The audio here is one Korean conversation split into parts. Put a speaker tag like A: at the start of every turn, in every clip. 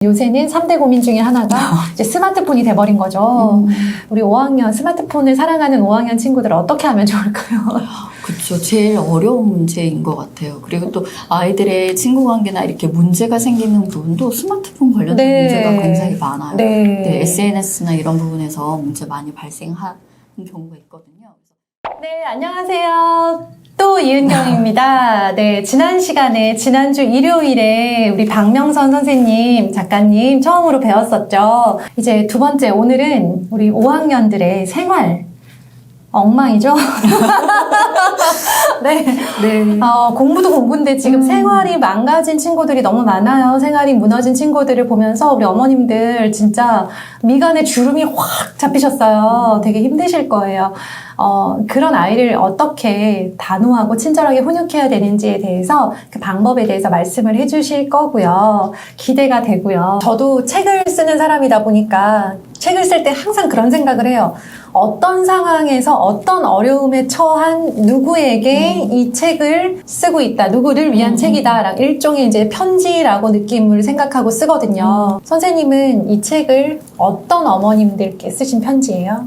A: 요새는 3대 고민 중에 하나가 이제 스마트폰이 돼버린 거죠. 우리 5학년, 스마트폰을 사랑하는 5학년 친구들 어떻게 하면 좋을까요?
B: 그렇죠. 제일 어려운 문제인 것 같아요. 그리고 또 아이들의 친구 관계나 이렇게 문제가 생기는 부분도 스마트폰 관련된
A: 네.
B: 문제가 굉장히 많아요.
A: 네.
B: 네, SNS나 이런 부분에서 문제 많이 발생하는 경우가 있거든요.
A: 네, 안녕하세요. 또 이은경입니다. 네, 지난주 일요일에 우리 박명선 선생님, 작가님 처음으로 배웠었죠. 이제 두 번째, 오늘은 우리 5학년들의 생활. 엉망이죠? 네.
B: 네.
A: 공부도 공부인데 지금 생활이 망가진 친구들이 너무 많아요. 생활이 무너진 친구들을 보면서 우리 어머님들 진짜 미간에 주름이 확 잡히셨어요. 되게 힘드실 거예요. 그런 아이를 어떻게 단호하고 친절하게 훈육해야 되는지에 대해서 그 방법에 대해서 말씀을 해주실 거고요. 기대가 되고요. 저도 책을 쓰는 사람이다 보니까 책을 쓸 때 항상 그런 생각을 해요. 어떤 상황에서 어떤 어려움에 처한 누구에게 이 책을 쓰고 있다. 누구를 위한 책이다. 일종의 이제 편지라고 느낌을 생각하고 쓰거든요. 선생님은 이 책을 어떤 어머님들께 쓰신 편지예요?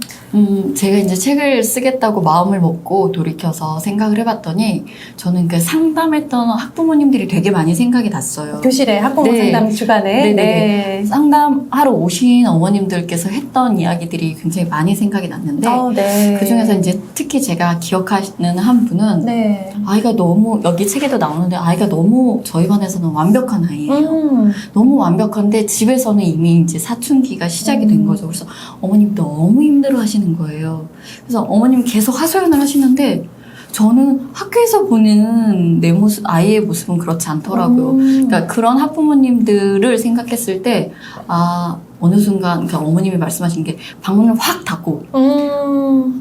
B: 제가 이제 책을 쓰겠다고 마음을 먹고 돌이켜서 생각을 해봤더니 저는 그 상담했던 학부모님들이 되게 많이 생각이 났어요.
A: 교실에 학부모
B: 네.
A: 상담 주간에.
B: 네네네.
A: 네.
B: 상담하러 오신 어머님들께서 했던 이야기들이 굉장히 많이 생각이 났는데
A: 네.
B: 그 중에서 이제 특히 제가 기억하시는 한 분은
A: 네.
B: 아이가 너무 여기 책에도 나오는데 아이가 너무 저희 반에서는 완벽한 아이예요.
A: 음.
B: 너무 완벽한데 집에서는 이미 이제 사춘기가 시작이 된 거죠. 그래서 어머님 너무 힘들어하시는 거예요. 그래서 어머님 계속 하소연을 하시는데 저는 학교에서 보는 내 모습, 아이의 모습은 그렇지 않더라고요. 그러니까 그런 학부모님들을 생각했을 때, 어느 순간, 그러니까 어머님이 말씀하신 게 방문을 확 닫고,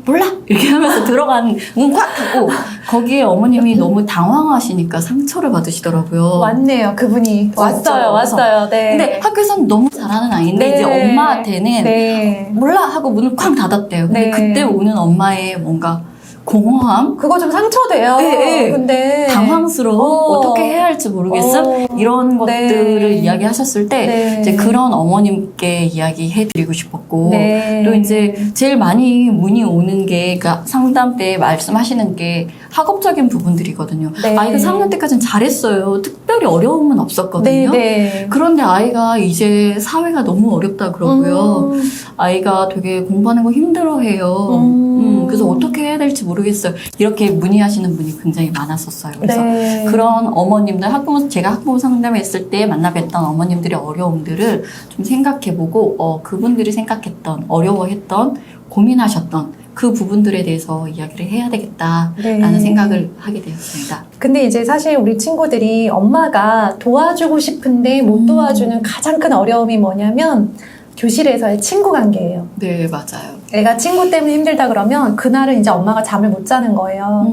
B: 몰라! 이렇게 하면서 들어간 문 확 닫고, 거기에 어머님이 너무 당황하시니까 상처를 받으시더라고요.
A: 왔네요, 그분이. 왔어요. 네.
B: 근데 학교에서는 너무 잘하는 아이인데,
A: 네.
B: 이제 엄마한테는,
A: 네.
B: 몰라! 하고 문을 쾅 닫았대요. 근데
A: 네.
B: 그때 오는 엄마의 뭔가, 공허함?
A: 그거 좀 상처돼요.
B: 네.
A: 근데.
B: 당황스러워. 어떻게 해야 할지 모르겠어? 이런 것들을
A: 네.
B: 이야기하셨을 때,
A: 네.
B: 이제 그런 어머님께 이야기해드리고 싶었고,
A: 네.
B: 또 이제 제일 많이 문의 오는 게, 그러니까 상담 때 말씀하시는 게 학업적인 부분들이거든요.
A: 네.
B: 아이가 4학년 때까지는 잘했어요. 특별히 어려움은 없었거든요.
A: 네.
B: 그런데 아이가 이제 사회가 너무 어렵다 그러고요. 아이가 되게 공부하는 거 힘들어해요. 그래서 어떻게 해야 될지 모르겠어요. 이렇게 문의하시는 분이 굉장히 많았었어요. 그래서
A: 네.
B: 그런 어머님들, 제가 학부모 상담했을 때 만나 뵀던 어머님들의 어려움들을 좀 생각해보고, 그분들이 생각했던, 어려워했던, 고민하셨던 그 부분들에 대해서 이야기를 해야 되겠다라는
A: 네.
B: 생각을 하게 되었습니다.
A: 근데 이제 사실 우리 친구들이 엄마가 도와주고 싶은데 못 도와주는 가장 큰 어려움이 뭐냐면 교실에서의 친구 관계예요.
B: 네, 맞아요.
A: 애가 친구 때문에 힘들다 그러면 그날은 이제 엄마가 잠을 못 자는 거예요.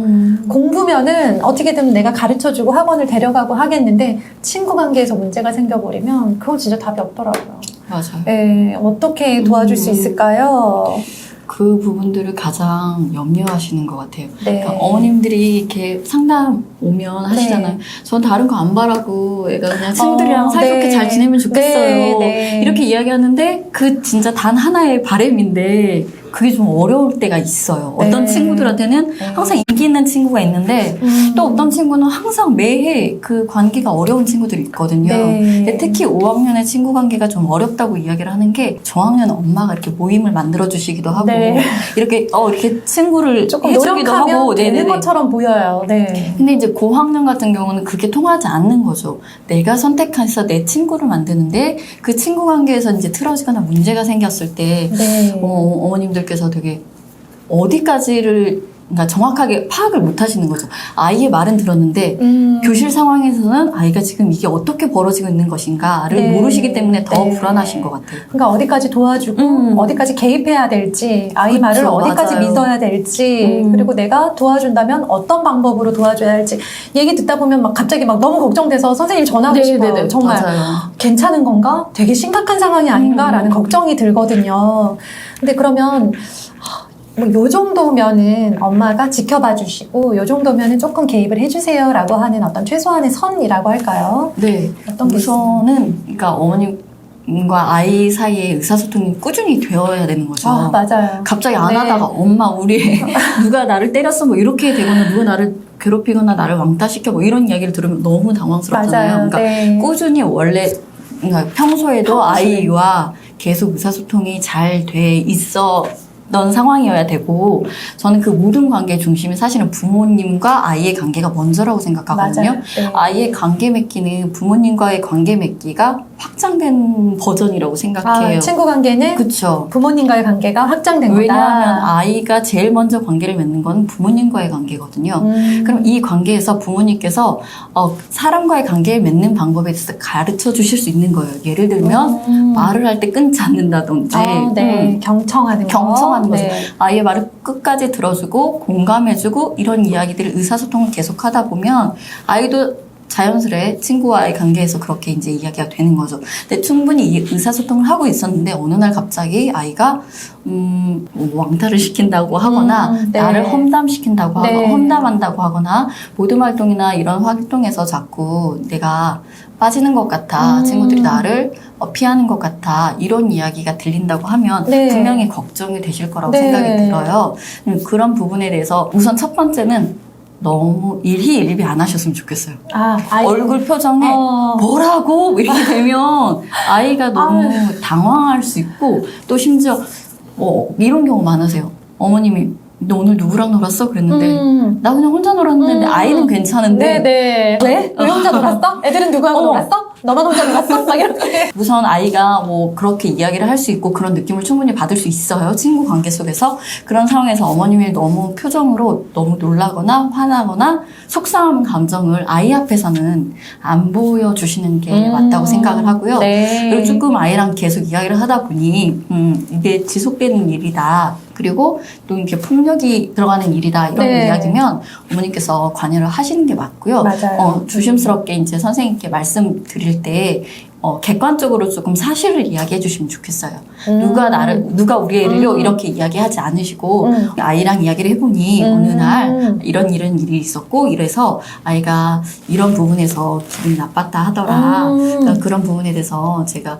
A: 공부면은 어떻게든 내가 가르쳐주고 학원을 데려가고 하겠는데 친구 관계에서 문제가 생겨버리면 그건 진짜 답이 없더라고요.
B: 맞아요.
A: 네, 어떻게 도와줄 수 있을까요?
B: 그 부분들을 가장 염려하시는 것 같아요.
A: 네.
B: 그러니까 어머님들이 이렇게 상담 오면 하시잖아요.
A: 네.
B: 전 다른 거 안 바라고 애가 그냥 친구들이랑 사이좋게
A: 네.
B: 잘 지내면 좋겠어요.
A: 네.
B: 이렇게 이야기하는데 그 진짜 단 하나의 바람인데 그게 좀 어려울 때가 있어요. 어떤
A: 네.
B: 친구들한테는 항상 인기 있는 친구가 있는데 또 어떤 친구는 항상 매해 그 관계가 어려운 친구들이 있거든요.
A: 네.
B: 근데 특히 5학년의 친구 관계가 좀 어렵다고 이야기를 하는 게 저학년 엄마가 이렇게 모임을 만들어 주시기도 하고
A: 네.
B: 이렇게 친구를
A: 조금
B: 해주기도
A: 노력하면
B: 하고
A: 되는
B: 네네네.
A: 것처럼 보여요. 네.
B: 근데 이제 고학년 같은 경우는 그게 통하지 않는 거죠. 내가 선택해서 내 친구를 만드는데 그 친구 관계에서 이제 틀어지거나 문제가 생겼을 때
A: 네.
B: 어머님들께서 되게 어디까지를 그러니까 정확하게 파악을 못 하시는 거죠. 아이의 말은 들었는데 교실 상황에서는 아이가 지금 이게 어떻게 벌어지고 있는 것인가를
A: 네.
B: 모르시기 때문에 더
A: 네.
B: 불안하신 것 같아요.
A: 그러니까 어디까지 도와주고 어디까지 개입해야 될지 아이
B: 그쵸,
A: 말을 어디까지
B: 맞아요.
A: 믿어야 될지 그리고 내가 도와준다면 어떤 방법으로 도와줘야 할지 얘기 듣다 보면 막 갑자기 막 너무 걱정돼서 선생님 전화하고 싶어요.
B: 네네네.
A: 정말
B: 맞아요.
A: 괜찮은 건가? 되게 심각한 상황이 아닌가라는 걱정이 들거든요. 근데 그러면 뭐 요 정도면은 엄마가 지켜봐 주시고 요 정도면은 조금 개입을 해주세요라고 하는 어떤 최소한의 선이라고 할까요?
B: 네.
A: 어떤 게 있어요?
B: 우선은 그러니까 어머님 부모님과 아이 사이에 의사소통이 꾸준히 되어야 되는 거죠.
A: 아, 맞아요.
B: 갑자기 안
A: 네.
B: 하다가 엄마 우리 누가 나를 때렸어 뭐 이렇게 되거나 누가 나를 괴롭히거나 나를 왕따시켜 뭐 이런 이야기를 들으면 너무 당황스럽잖아요.
A: 맞아요.
B: 그러니까
A: 네.
B: 꾸준히 원래 그러니까 평소에도 아이와 계속 의사소통이 잘 돼 있었던 상황이어야 되고 저는 그 모든 관계의 중심이 사실은 부모님과 아이의 관계가 먼저라고 생각하거든요.
A: 맞아요. 네.
B: 아이의 관계 맺기는 부모님과의 관계 맺기가 확장된 버전이라고 생각해요.
A: 친구 관계는
B: 그렇죠.
A: 부모님과의 관계가 확장된
B: 왜냐하면
A: 거다.
B: 아이가 제일 먼저 관계를 맺는 건 부모님과의 관계거든요. 그럼 이 관계에서 부모님께서 사람과의 관계를 맺는 방법에 대해서 가르쳐 주실 수 있는 거예요. 예를 들면 말을 할 때 끊지 않는다든지
A: 네. 경청하는 거.
B: 경청하는 거죠.
A: 네.
B: 아이의 말을 끝까지 들어주고 공감해주고 이런 이야기들을 의사소통을 계속하다 보면 아이도 자연스레 친구와의 관계에서 그렇게 이제 이야기가 되는 거죠. 근데 충분히 이 의사소통을 하고 있었는데 어느 날 갑자기 아이가 뭐 왕따를 시킨다고 하거나
A: 네.
B: 나를 험담시킨다고
A: 네.
B: 하거나 험담한다고 하거나 모든 활동이나 이런 활동에서 자꾸 내가 빠지는 것 같아. 친구들이 나를 피하는 것 같아. 이런 이야기가 들린다고 하면
A: 네.
B: 분명히 걱정이 되실 거라고
A: 네.
B: 생각이 들어요. 그런 부분에 대해서 우선 첫 번째는 너무 일희일비 안 하셨으면 좋겠어요. 얼굴 표정에 뭐라고 이렇게 되면 아이가 너무 당황할 수 있고 또 심지어 이런 경우 많으세요. 어머님이 너 오늘 누구랑 놀았어? 그랬는데 나 그냥 혼자 놀았는데 아이는 괜찮은데
A: 네네. 왜? 왜 혼자 놀았어? 애들은 누구하고 놀았어? 너만 혼자 놀았어? 막 이렇게.
B: 우선 아이가 뭐 그렇게 이야기를 할 수 있고 그런 느낌을 충분히 받을 수 있어요. 친구 관계 속에서. 그런 상황에서 어머님이 너무 표정으로 너무 놀라거나 화나거나 속상한 감정을 아이 앞에서는 안 보여주시는 게 맞다고 생각을 하고요.
A: 네.
B: 그리고 조금 아이랑 계속 이야기를 하다 보니 이게 지속되는 일이다. 그리고 또 이렇게 폭력이 들어가는 일이다. 이런
A: 네.
B: 이야기면 어머님께서 관여를 하시는 게 맞고요.
A: 맞아요.
B: 조심스럽게 이제 선생님께 말씀드릴 때 객관적으로 조금 사실을 이야기해 주시면 좋겠어요. 누가 우리 애를요 이렇게 이야기하지 않으시고 아이랑 이야기를 해보니 어느 날 이런 일이 있었고 이래서 아이가 이런 부분에서 기분이 나빴다 하더라. 그러니까 그런 부분에 대해서 제가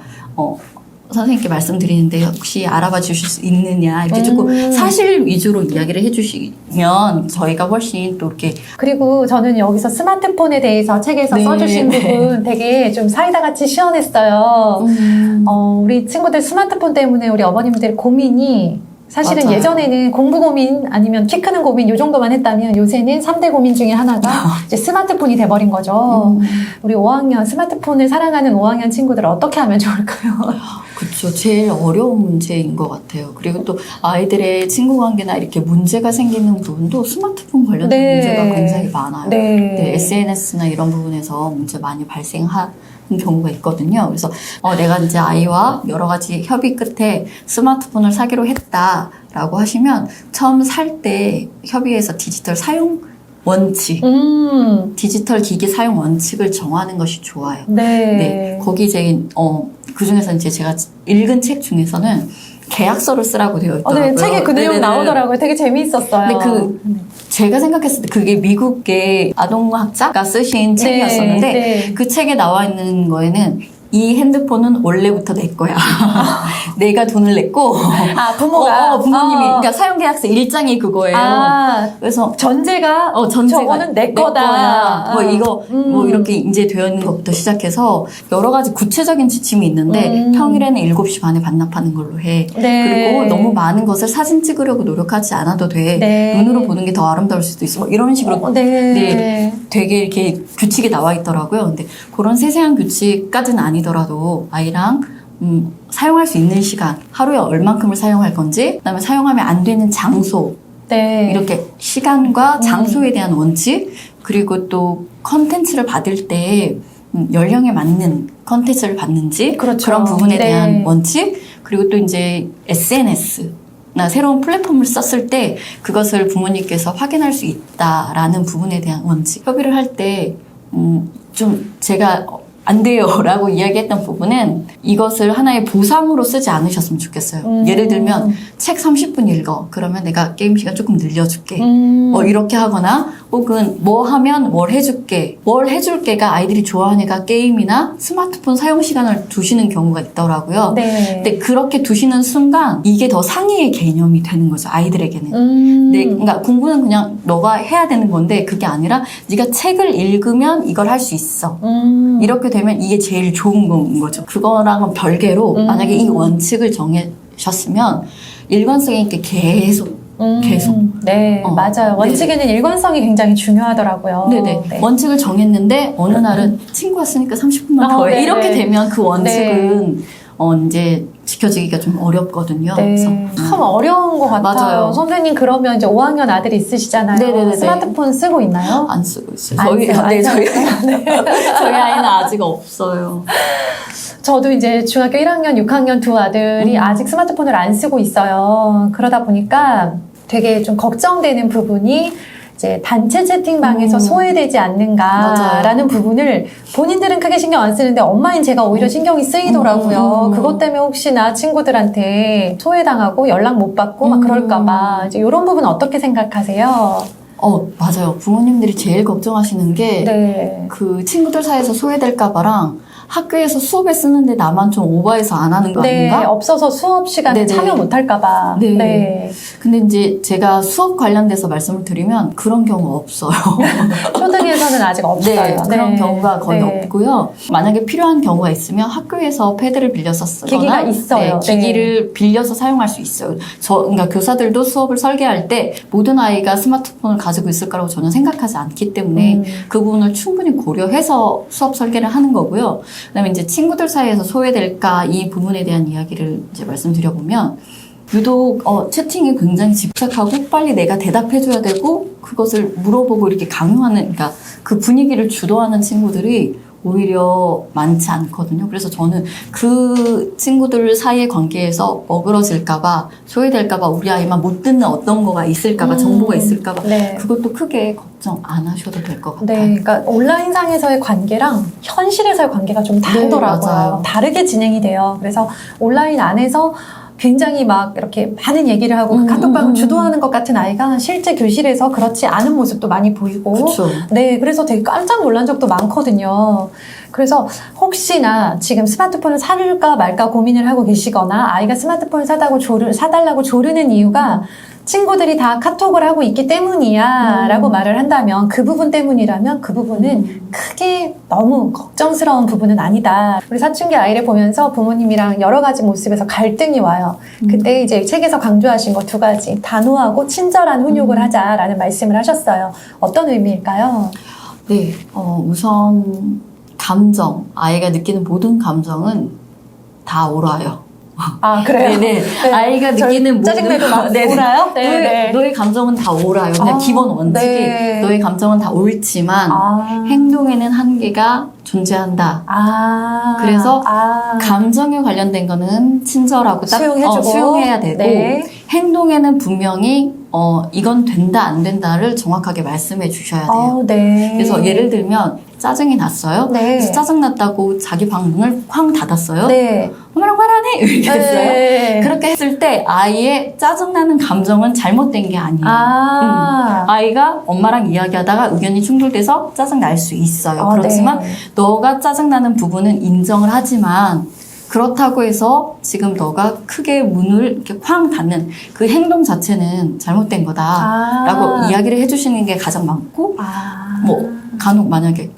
B: 선생님께 말씀드리는데 혹시 알아봐 주실 수 있느냐 이렇게 조금 사실 위주로 이야기를 해주시면 저희가 훨씬 또 이렇게
A: 그리고 저는 여기서 스마트폰에 대해서 책에서
B: 네.
A: 써주신 부분 되게 좀 사이다같이 시원했어요. 우리 친구들 스마트폰 때문에 우리 어머님들 고민이 사실은
B: 맞아요.
A: 예전에는 공부 고민 아니면 키 크는 고민 요 정도만 했다면 요새는 3대 고민 중에 하나가 이제 스마트폰이 돼버린 거죠. 우리 5학년 스마트폰을 사랑하는 5학년 친구들 어떻게 하면 좋을까요?
B: 그렇죠. 제일 어려운 문제인 것 같아요. 그리고 또 아이들의 친구 관계나 이렇게 문제가 생기는 부분도 스마트폰 관련된
A: 네.
B: 문제가 굉장히 많아요.
A: 네.
B: SNS나 이런 부분에서 문제 많이 발생하는 경우가 있거든요. 그래서 내가 이제 아이와 여러 가지 협의 끝에 스마트폰을 사기로 했다라고 하시면 처음 살 때 협의해서 디지털 사용 원칙, 디지털 기기 사용 원칙을 정하는 것이 좋아요.
A: 네.
B: 거기 이제 그 중에서 이제 제가 읽은 책 중에서는 계약서를 쓰라고 되어 있더라고요.
A: 네, 책에 그 내용 나오더라고요. 되게 재미있었어요.
B: 근데 제가 생각했을 때 그게 미국의 아동학자가 쓰신 책이었었는데
A: 네.
B: 그 책에 나와 있는 거에는 이 핸드폰은 원래부터 내 거야. 내가 돈을 냈고.
A: 부모가.
B: 부모님이. 그러니까 사용계약서 1장이 그거예요. 그래서
A: 전제가 저거는 내 거다.
B: 뭐 이거 뭐 이렇게 이제 되어 있는 것부터 시작해서 여러 가지 구체적인 지침이 있는데 평일에는 7시 반에 반납하는 걸로 해.
A: 네.
B: 그리고 너무 많은 것을 사진 찍으려고 노력하지 않아도 돼.
A: 네.
B: 눈으로 보는 게 더 아름다울 수도 있어. 뭐 이런 식으로 되게 이렇게 규칙이 나와 있더라고요. 근데 그런 세세한 규칙까지는 아니더라도 아이랑 사용할 수 있는 시간, 하루에 얼만큼을 사용할 건지, 그다음에 사용하면 안 되는 장소, 이렇게 시간과 장소에 대한 원칙, 그리고 또 컨텐츠를 받을 때 연령에 맞는 컨텐츠를 받는지,
A: 그렇죠.
B: 그런 부분에 대한 원칙, 그리고 또 이제 SNS, 나 새로운 플랫폼을 썼을 때 그것을 부모님께서 확인할 수 있다라는 부분에 대한 원칙. 협의를 할 때 좀 제가 안 돼요 라고 이야기했던 부분은 이것을 하나의 보상으로 쓰지 않으셨으면 좋겠어요. 예를 들면 책 30분 읽어. 그러면 내가 게임 시간 조금 늘려줄게. 뭐 이렇게 하거나 혹은 뭐 하면 뭘 해줄게. 뭘 해줄게가 아이들이 좋아하는 애가 게임이나 스마트폰 사용 시간을 두시는 경우가 있더라고요.
A: 네.
B: 근데 그렇게 두시는 순간 이게 더 상위의 개념이 되는 거죠. 아이들에게는. 그러니까 공부는 그냥 너가 해야 되는 건데 그게 아니라 네가 책을 읽으면 이걸 할 수 있어. 이렇게 되면 이게 제일 좋은 건 거죠. 그거랑은 별개로 만약에 이 원칙을 정하셨으면 일관성 있게 계속
A: 네, 맞아요. 원칙에는 일관성이 굉장히 중요하더라고요.
B: 네네.
A: 네.
B: 원칙을 정했는데 어느 날은 친구 왔으니까 30분만 더 해.
A: 네네.
B: 이렇게 되면 그 원칙은 이제 지켜지기가 좀 어렵거든요.
A: 네,
B: 그래서
A: 참 어려운 것 같아요.
B: 맞아요.
A: 선생님 그러면 이제 5학년 아들이 있으시잖아요.
B: 네네네네.
A: 스마트폰 쓰고 있나요?
B: 안 쓰고 있어요.
A: 안 써요? 안 써요?
B: 저희 아이는 아직 없어요.
A: 저도 이제 중학교 1학년, 6학년 두 아들이 아직 스마트폰을 안 쓰고 있어요. 그러다 보니까 되게 좀 걱정되는 부분이 이제 단체 채팅방에서 소외되지 않는가라는 부분을 본인들은 크게 신경 안 쓰는데 엄마인 제가 오히려 신경이 쓰이더라고요. 그것 때문에 혹시나 친구들한테 소외당하고 연락 못 받고 막 그럴까봐 이제 이런 부분 어떻게 생각하세요?
B: 맞아요. 부모님들이 제일 걱정하시는 게
A: 네.
B: 그 친구들 사이에서 소외될까봐랑 학교에서 수업에 쓰는데 나만 좀 오버해서 안 하는 거
A: 네,
B: 아닌가?
A: 없어서 수업 시간에
B: 네네.
A: 참여 못 할까봐.
B: 네.
A: 네.
B: 근데 이제 제가 수업 관련돼서 말씀을 드리면 그런 경우 없어요.
A: 초등에서는 아직 없어요.
B: 네, 그런 경우가 거의
A: 네.
B: 없고요. 만약에 필요한 경우가 있으면 학교에서 패드를 빌려서 쓰거나
A: 기기가 있어요.
B: 네, 기기를 빌려서 사용할 수 있어요. 그러니까 교사들도 수업을 설계할 때 모든 아이가 스마트폰을 가지고 있을 거라고 저는 생각하지 않기 때문에 그 부분을 충분히 고려해서 수업 설계를 하는 거고요. 그다음에 이제 친구들 사이에서 소외될까 이 부분에 대한 이야기를 이제 말씀드려보면 유독 채팅에 굉장히 집착하고 빨리 내가 대답해줘야 되고 그것을 물어보고 이렇게 강요하는 그러니까 그 분위기를 주도하는 친구들이 오히려 많지 않거든요. 그래서 저는 그 친구들 사이의 관계에서 어그러질까봐 소외될까봐 우리 아이만 못 듣는 어떤 거가 있을까봐 정보가 있을까봐
A: 네.
B: 그것도 크게 걱정 안 하셔도 될 것 같아요.
A: 네, 그러니까 온라인상에서의 관계랑 현실에서의 관계가 좀 다르더라고요.
B: 맞아요.
A: 다르게 진행이 돼요. 그래서 온라인 안에서 굉장히 막 이렇게 많은 얘기를 하고 그 카톡방을 주도하는 것 같은 아이가 실제 교실에서 그렇지 않은 모습도 많이 보이고
B: 그쵸.
A: 네, 그래서 되게 깜짝 놀란 적도 많거든요. 그래서 혹시나 지금 스마트폰을 살까 말까 고민을 하고 계시거나 아이가 스마트폰을 사달라고 조르는 이유가 친구들이 다 카톡을 하고 있기 때문이야 라고 말을 한다면 그 부분 때문이라면 그 부분은 크게 너무 걱정스러운 부분은 아니다. 우리 사춘기 아이를 보면서 부모님이랑 여러 가지 모습에서 갈등이 와요. 그때 이제 책에서 강조하신 거 두 가지 단호하고 친절한 훈육을 하자라는 말씀을 하셨어요. 어떤 의미일까요?
B: 네, 우선 감정, 아이가 느끼는 모든 감정은 다 옳아요.
A: 아, 그래요?
B: 네네. 아이가 느끼는 모든
A: 짜증내도 막
B: 네네.
A: 옳아요? 네.
B: 너의 감정은 다 옳아요. 그냥 기본 원칙이
A: 네.
B: 너의 감정은 다 옳지만 행동에는 한계가 존재한다. 그래서 감정에 관련된 거는 친절하고 딱
A: 수용해주고.
B: 수용해야 되고
A: 네.
B: 행동에는 분명히 이건 된다 안 된다를 정확하게 말씀해 주셔야 돼요.
A: 네.
B: 그래서 예를 들면 짜증이 났어요.
A: 네.
B: 그래서 짜증 났다고 자기 방 문을 쾅 닫았어요.
A: 네.
B: 엄마랑 화나네 이렇게 했어요.
A: 네.
B: 그렇게 했을 때 아이의 짜증나는 감정은 잘못된 게 아니에요. 아이가 엄마랑 이야기하다가 의견이 충돌돼서 짜증 날 수 있어요. 그렇지만
A: 네.
B: 너가 짜증나는 부분은 인정을 하지만 그렇다고 해서 지금 너가 크게 문을 이렇게 쾅 닫는 그 행동 자체는 잘못된 거다라고 이야기를 해주시는 게 가장 많고 뭐 간혹 만약에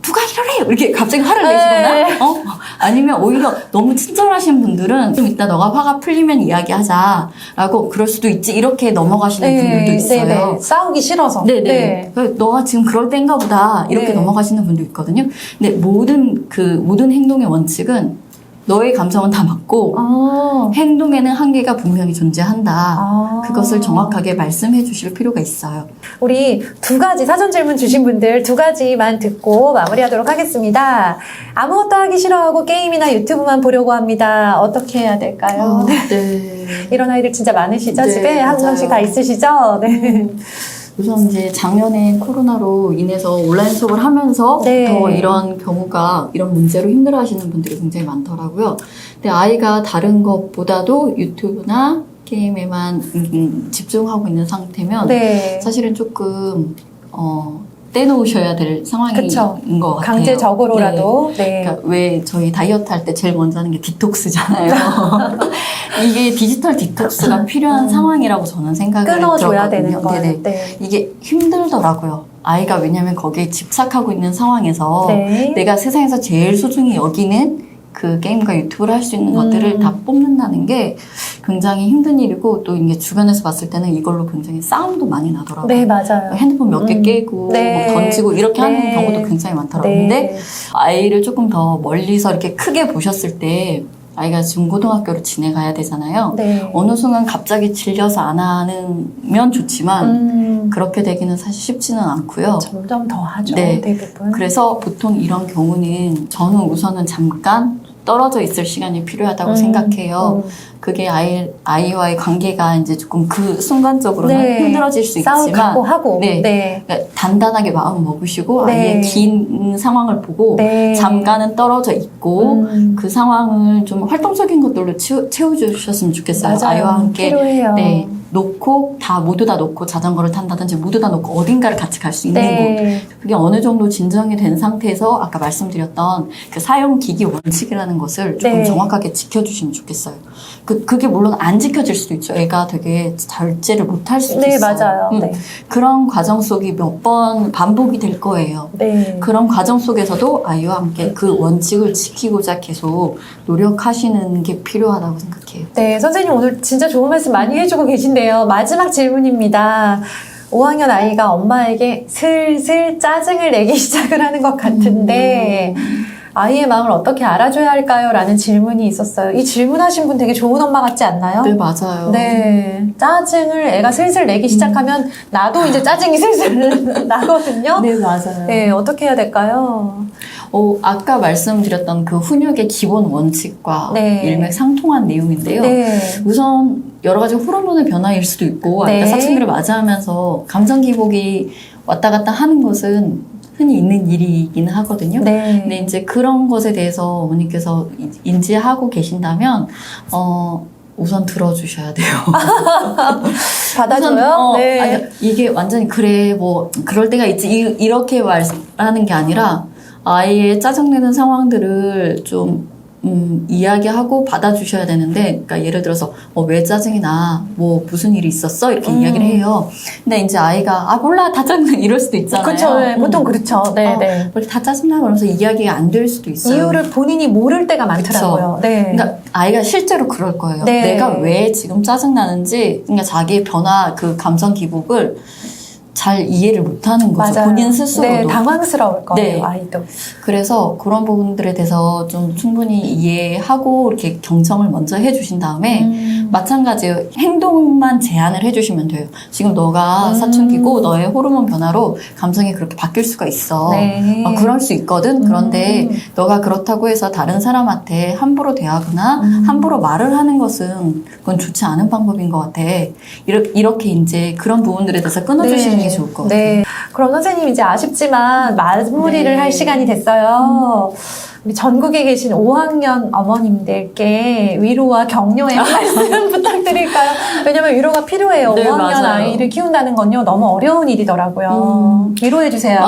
B: 누가 이러래 이렇게 갑자기 화를 내시거나 아니면 오히려 너무 친절하신 분들은 좀 이따 너가 화가 풀리면 이야기하자라고 그럴 수도 있지 이렇게 넘어가시는 분들도 있어요.
A: 네네. 싸우기 싫어서.
B: 네네.
A: 네.
B: 너가 지금 그럴 때인가 보다 이렇게
A: 네.
B: 넘어가시는 분도 있거든요. 근데 모든 행동의 원칙은 너의 감정은 다 맞고 행동에는 한계가 분명히 존재한다. 그것을 정확하게 말씀해 주실 필요가 있어요.
A: 우리 두 가지 사전 질문 주신 분들 두 가지만 듣고 마무리하도록 하겠습니다. 아무것도 하기 싫어하고 게임이나 유튜브만 보려고 합니다. 어떻게 해야 될까요?
B: 네.
A: 이런 아이들 진짜 많으시죠?
B: 네,
A: 집에 한
B: 맞아요.
A: 명씩 다 있으시죠? 네.
B: 우선 이제 작년에 코로나로 인해서 온라인 수업을 하면서
A: 네.
B: 더 이런 문제로 힘들어하시는 분들이 굉장히 많더라고요. 근데 아이가 다른 것보다도 유튜브나 게임에만 집중하고 있는 상태면
A: 네.
B: 사실은 조금 떼놓으셔야 될 상황인
A: 그쵸.
B: 것 같아요.
A: 강제적으로라도. 네.
B: 그러니까 왜 저희 다이어트 할 때 제일 먼저 하는 게 디톡스잖아요. 이게 디지털 디톡스가 필요한 상황이라고 저는 생각을
A: 끊어줘야
B: 들었거든요.
A: 되는 거예요.
B: 네네.
A: 네.
B: 이게 힘들더라고요. 아이가 왜냐면 거기에 집착하고 있는 상황에서
A: 네.
B: 내가 세상에서 제일 소중히 여기는 그 게임과 유튜브를 할 수 있는 것들을 다 뽑는다는 게 굉장히 힘든 일이고 또 이게 주변에서 봤을 때는 이걸로 굉장히 싸움도 많이 나더라고요.
A: 네, 맞아요.
B: 핸드폰 몇 개 깨고
A: 네.
B: 뭐 던지고 이렇게 하는
A: 네.
B: 경우도 굉장히 많더라고요.
A: 네.
B: 근데 아이를 조금 더 멀리서 이렇게 크게 보셨을 때 아이가 중고등학교로 지내가야 되잖아요.
A: 네.
B: 어느 순간 갑자기 질려서 안 하면 좋지만 그렇게 되기는 사실 쉽지는 않고요.
A: 점점 더 하죠.
B: 네.
A: 대부분.
B: 그래서 보통 이런 경우는 저는 우선은 잠깐 떨어져 있을 시간이 필요하다고 생각해요. 그게 아이와의 관계가 이제 조금 그 순간적으로는
A: 네.
B: 힘들어질 수
A: 싸움
B: 있지만
A: 각오하고.
B: 네.
A: 네.
B: 그러니까 단단하게 마음 먹으시고
A: 네.
B: 아이의 긴 상황을 보고
A: 네.
B: 잠깐은 떨어져 있고 그 상황을 좀 활동적인 것들로 채워주셨으면 좋겠어요.
A: 맞아요.
B: 아이와 함께
A: 필요해요.
B: 네, 모두 다 놓고 자전거를 탄다든지 모두 다 놓고 어딘가를 같이 갈 수 있는 곳.
A: 네.
B: 그게 어느 정도 진정이 된 상태에서 아까 말씀드렸던 그 사용 기기 원칙이라는 것을 조금
A: 네.
B: 정확하게 지켜주시면 좋겠어요. 그게 물론 안 지켜질 수도 있죠. 애가 되게 절제를 못할 수도
A: 네,
B: 있어요.
A: 맞아요. 네.
B: 그런 과정 속이 몇 번 반복이 될 거예요.
A: 네.
B: 그런 과정 속에서도 아이와 함께 그 원칙을 지키고자 계속 노력하시는 게 필요하다고 생각해요.
A: 네, 선생님 오늘 진짜 좋은 말씀 많이 해주고 계신데요. 마지막 질문입니다. 5학년 아이가 엄마에게 슬슬 짜증을 내기 시작을 하는 것 같은데 아이의 마음을 어떻게 알아줘야 할까요? 라는 질문이 있었어요. 이 질문하신 분 되게 좋은 엄마 같지 않나요?
B: 네, 맞아요.
A: 네. 짜증을 애가 슬슬 내기 시작하면 나도 이제 짜증이 슬슬 나거든요.
B: 네, 맞아요.
A: 네, 어떻게 해야 될까요?
B: 아까 말씀드렸던 그 훈육의 기본 원칙과
A: 네.
B: 일맥상통한 내용인데요.
A: 네.
B: 우선 여러 가지 호르몬의 변화일 수도 있고
A: 네.
B: 아이가 사춘기를 맞이하면서 감정 기복이 왔다 갔다 하는 것은 흔히 있는 일이긴 하거든요.
A: 네.
B: 근데 이제 그런 것에 대해서 어머니께서 인지하고 계신다면 우선 들어주셔야 돼요.
A: 받아줘요?
B: 우선,
A: 네.
B: 아니, 이게 완전히 그래 뭐 그럴 때가 있지 이렇게 말하는 게 아니라 아이의 짜증내는 상황들을 좀 이야기하고 받아주셔야 되는데, 그러니까 예를 들어서 왜 짜증이 나? 뭐 무슨 일이 있었어? 이렇게 이야기를 해요. 근데 이제 아이가 몰라 다 짜증나 이럴 수도 있잖아요.
A: 그렇죠. 네, 보통 그렇죠. 네, 네.
B: 원래 다 짜증나 그러면서 이야기가 안 될 수도 있어요.
A: 이유를 본인이 모를 때가 많더라고요. 네.
B: 그러니까 아이가 실제로 그럴 거예요.
A: 네.
B: 내가 왜 지금 짜증나는지, 그러니까 자기의 변화, 그 감정 기복을 잘 이해를 못하는 거죠.
A: 맞아요.
B: 본인 스스로도.
A: 네, 당황스러울 거예요,
B: 네.
A: 아이도.
B: 그래서 그런 부분들에 대해서 좀 충분히 이해하고 이렇게 경청을 먼저 해주신 다음에 마찬가지예요. 행동만 제한을 해주시면 돼요. 지금 너가 사춘기고 너의 호르몬 변화로 감정이 그렇게 바뀔 수가 있어.
A: 네.
B: 그럴 수 있거든. 그런데 너가 그렇다고 해서 다른 사람한테 함부로 대하거나 함부로 말을 하는 것은 그건 좋지 않은 방법인 것 같아. 이렇게 이제 그런 부분들에 대해서 끊어주시는 게 좋을 것 같아요.
A: 네. 그럼 선생님 이제 아쉽지만 마무리를
B: 네.
A: 할 시간이 됐어요. 우리 전국에 계신 5학년 어머님들께 위로와 격려의 한 말씀 부탁드릴까요? 왜냐면 위로가 필요해요.
B: 네,
A: 5학년
B: 맞아요.
A: 아이를 키운다는 건요, 너무 어려운 일이더라고요. 위로해주세요.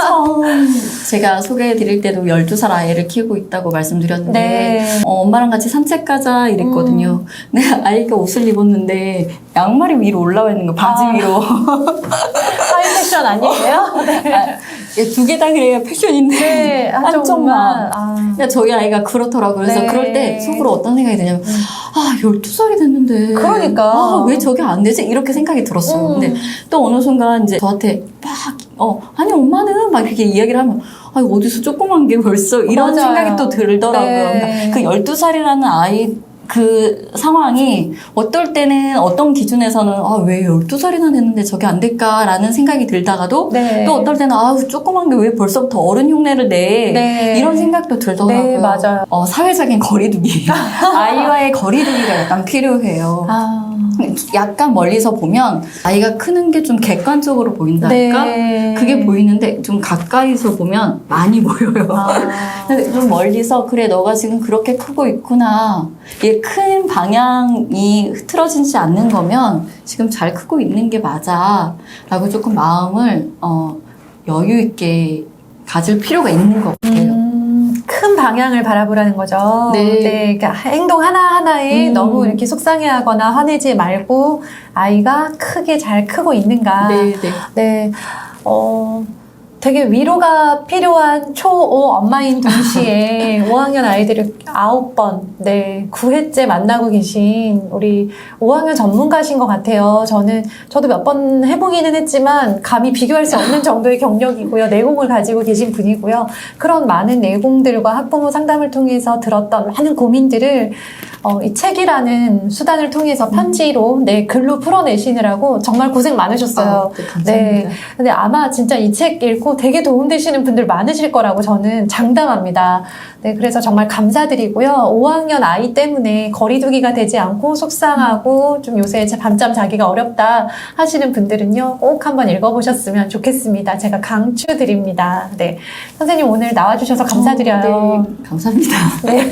B: 처음 제가 소개해드릴 때도 12살 아이를 키우고 있다고 말씀드렸는데
A: 네.
B: 엄마랑 같이 산책 가자 이랬거든요. 근데 아이가 옷을 입었는데 양말이 위로 올라와 있는 거, 바지 위로.
A: 하이 패션 아니에요? 네.
B: 두 개 다 그래야 패션인데
A: 네,
B: 한쪽만. 그러니까 저희 아이가 그렇더라고요. 그래서
A: 네.
B: 그럴 때 속으로 어떤 생각이 드냐면 12살이 됐는데
A: 그러니까.
B: 왜 저게 안 되지? 이렇게 생각이 들었어요. 근데 또 어느 순간 이제 저한테 아니 엄마는 막 이렇게 이야기를 하면 어디서 조그만 게 벌써 이런
A: 맞아요.
B: 생각이 또 들더라고요.
A: 네.
B: 그러니까 그 12살이라는 아이 그 상황이 어떨 때는 어떤 기준에서는 왜 12살이나 됐는데 저게 안 될까라는 생각이 들다가도
A: 네.
B: 또 어떨 때는 조그만 게 왜 벌써부터 어른 흉내를 내
A: 네.
B: 이런 생각도 들더라고요.
A: 네, 맞아요.
B: 사회적인 거리두기 아이와의 거리두기가 약간 필요해요. 약간 멀리서 보면 아이가 크는 게 좀 객관적으로 보인달까?
A: 네.
B: 그게 보이는데 좀 가까이서 보면 많이 보여요. 근데 좀 멀리서 그래 너가 지금 그렇게 크고 있구나. 이게 큰 방향이 흐트러지지 않는 거면 지금 잘 크고 있는 게 맞아. 라고 조금 마음을 여유 있게 가질 필요가 있는 것 같아요.
A: 큰 방향을 바라보라는 거죠.
B: 네.
A: 그러니까 행동 하나하나에 너무 이렇게 속상해하거나 화내지 말고 아이가 크게 잘 크고 있는가.
B: 네.
A: 네. 되게 위로가 필요한 초5 엄마인 동시에 5학년 아이들을 9번, 9회째 만나고 계신 우리 5학년 전문가신 것 같아요. 저도 몇 번 해보기는 했지만 감히 비교할 수 없는 정도의 경력이고요. 내공을 가지고 계신 분이고요. 그런 많은 내공들과 학부모 상담을 통해서 들었던 많은 고민들을 이 책이라는 수단을 통해서 편지로 글로 풀어내시느라고 정말 고생 많으셨어요.
B: 네, 감사합니다.
A: 근데 아마 진짜 이 책 읽고 되게 도움되시는 분들 많으실 거라고 저는 장담합니다. 네, 그래서 정말 감사드리고요. 5학년 아이 때문에 거리두기가 되지 않고 속상하고 좀 요새 밤잠 자기가 어렵다 하시는 분들은요, 꼭 한번 읽어보셨으면 좋겠습니다. 제가 강추드립니다. 네. 선생님 오늘 나와주셔서 감사드려요.
B: 네, 감사합니다.
A: 네.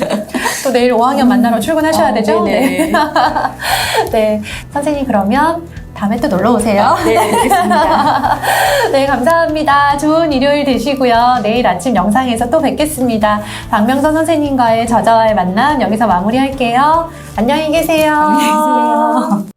A: 또 내일 5학년 만나러 출근하셔야 되죠?
B: 네네.
A: 네. 선생님 그러면 다음에 또 놀러 오세요.
B: 네, 알겠습니다.
A: 네, 감사합니다. 좋은 일요일 되시고요. 내일 아침 영상에서 또 뵙겠습니다. 박명선 선생님과의 저자와의 만남 여기서 마무리할게요. 안녕히 계세요.
B: 안녕히 계세요.